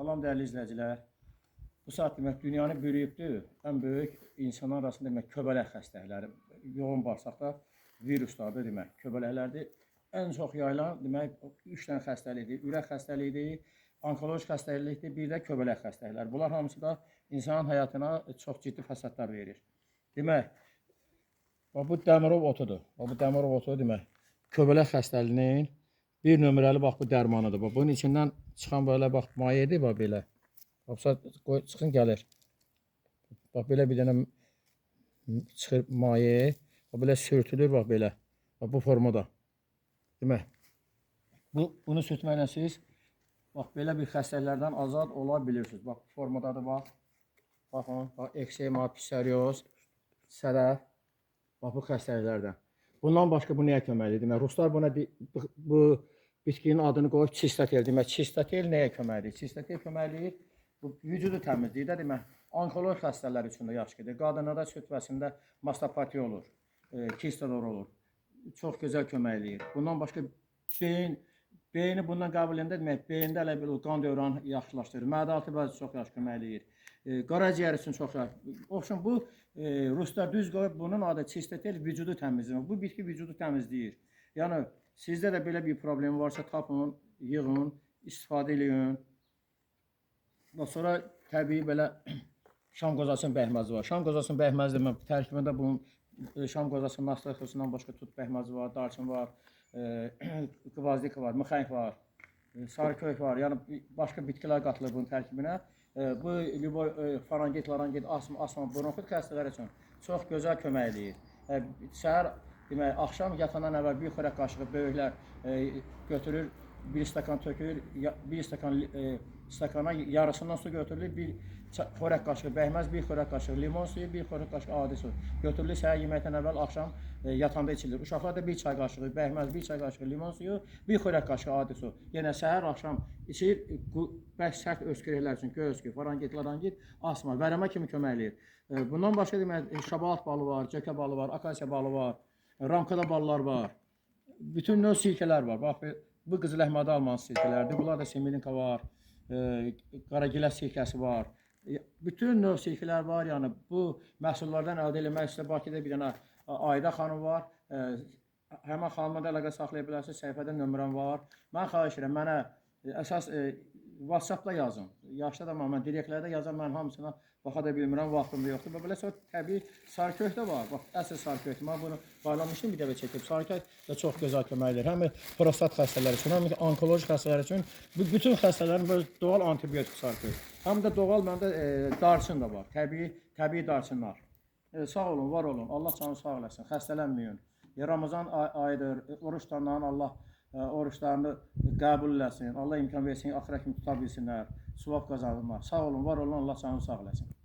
Salam değerli izləyicilər. Bu saat demək dünyanı bürüyübdür. Ən böyük insanlar arasında demək köbələk xəstəlikləri, yoğun bağırsaqda viruslardır demək. Köbələklərdir. Ən çox yayılan demək 3 dənə xəstəlikdir. Ürək xəstəliyidir, onkoloji xəstəlikdir, bir də köbələk xəstəlikləri. Bunlar hamısı da insanın həyatına çox ciddi fəsadlar verir. Demək, bu dəmirov otudur. Bu dəmirov otu demək köbələk xəstəliyinin bir nömrəli bax bu dərmanıdır. Bax bunun içindən çıxan belə bax mayedir bax belə. Bax çıxın gəlir. Bax belə bir dənə çıxır maye. Bax belə sürtülür bax belə. Bax bu formada. Demək. Bunu sürtməklə siz bax belə bir xəstəliklərdən azad ola bilirsiniz. Bax bu formadadır bax. Baxın, bax eksema, psoriyoz, sədəf. Bax bu xəstəliklərdən. Bundan başqa bu nəyə köməklidir? Demək, ruslar buna bu bitkinin adını qoyub çistatel. Demək, çistatel nəyə köməklidir? Çistatel köməklidir bu vücudu təmizləyir də, demək, onkoloji xəstələr üçün də yaxşı gedir. Qadınlarda süd vəsində mastopatiya olur, kistador olur. Çox gözəl köməkləyir. Bundan başqa beyni bundan qəbul edəndə demək, beyində elə bir qan dövranı yaxşılaşdırır. Mədə-altı vəzi çox yaxşı köməkləyir. Qaraciyər üçün çox yaxşı. Obşun bu ruslar düz qoyub bunun adı çistatel vücudu təmizləyir. Bu bitki vücudu təmizləyir. Yəni sizdə də belə bir problem varsa tapın, yığın, istifadə edin. Sonra təbii belə şam qozasının bəhməzi var. Şam qozasının bəhməzi demək tərkibində bunun şam qozasının nastraxısından başqa tut bəhməzi var, darçın var, qvazdik var, mıxənk var, sarıkök var. Yəni başqa bitkilər qatılır bunun tərkibinə. Bu faranqit, laranqit, asma, bronxit xəstələri üçün çox gözəl kömək eləyir. Səhər demək, axşam yatandan əvvəl bir xörək qaşığı böyüklər götürür, bir stəkan tökülür, bir stəkana yarısından su götürülür, bir xörək qaşığı bəhməz, bir xörək qaşığı limon suyu, bir xörək qaşığı adi su götürülür, səhər yeməkdən əvvəl axşam yatanda içilir. Uşaqlarda bir çay qaşığı bəhməz, bir çay qaşığı limon suyu, bir xörək qaşığı adi su. Yenə səhər axşam içir, bərk sərt öskürəklər üçün göy öskürək, faranqit, laranqit, asma, vərəmə kimi kömək eləyir. Bundan başqa demək, şabalat balı var, cökə balı var, akasiya balı var, ramkada ballar var. Bütün növ sirkələr var. Bax, bu qızıl əhmədi almanın sirkələrdir. Bunlar da semilinka var, qaragiləs sirkəsi var. Bütün növ sirkələr var. Yəni bu məhsullardan əldə etmək istəyir. Bakıda bir dənə Ayda xanım var. Həmin xanımla da əlaqə saxlaya bilərsiniz. Səhifədə nömrəm var. Mən xahiş edirəm, mənə əsas WhatsApp-da yazın. Yaşlı adamam, mən direktlərdə yazam, mən hamısına baxa da bilmirəm, vaxtım da yoxdur. Belə sonra təbii sarıkök də var. Bax, əsl sarıkök. Mən bunu paylamışdım, bir dəfə çəkib. Sarıkök də çox gözəl kömək edir. Həm prostat xəstələri üçün, həm onkoloji xəstələr üçün. Bütün xəstələrin böyle doğal antibiotik sarıkök. Həm də doğal məndə darçın da var. Təbii darçınlar. Sağ olun, var olun. Allah canı sağ eləsin. Xəstələnməyin. Ramazan ayıdır. Oruç tutanların Allah oruçlarını qəbul eləsin. Allah imkan versin, axıra kimi tuta bilsinlər. Suvab qazanırlar. Sağ olun, var olun. Allah canı sağ eləsin.